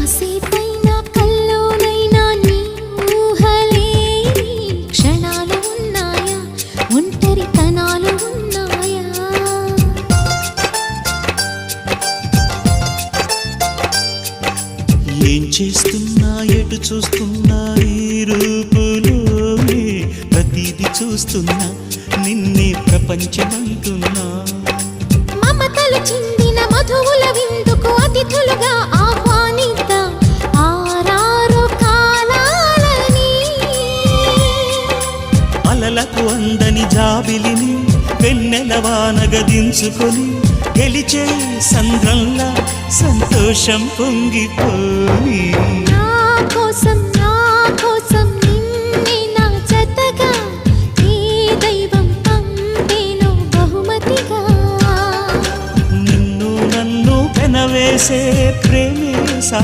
కాసేపైనా కల్లోనైనా నీ ఊహలే క్షణాలు ఉన్నాయా, ఒంటరితనాలు ఉన్నాయా? ఏం చేస్తున్నా ఎటు చూస్తున్నా ఈ రూపులోనే ప్రతిదీ చూస్తున్నా నిన్నే ప్రపంచమంటున్నా. మమతలు చిందిన మధువుల విందుకు అతిథులుగా ఆహ్వానిద్దాం ఆరారు కాలాలని. అలలకు అందని జాబిలిని వెన్నెల వానగదించుకొని గెలిచే సంద్రంలా సంతోషం పొంగిపోని. నా కోసం నిన్నే నా జతగా ఏ దైవం పంపేనో బహుమతిగా. నిన్ను నన్ను పెనవేసే ప్రేమి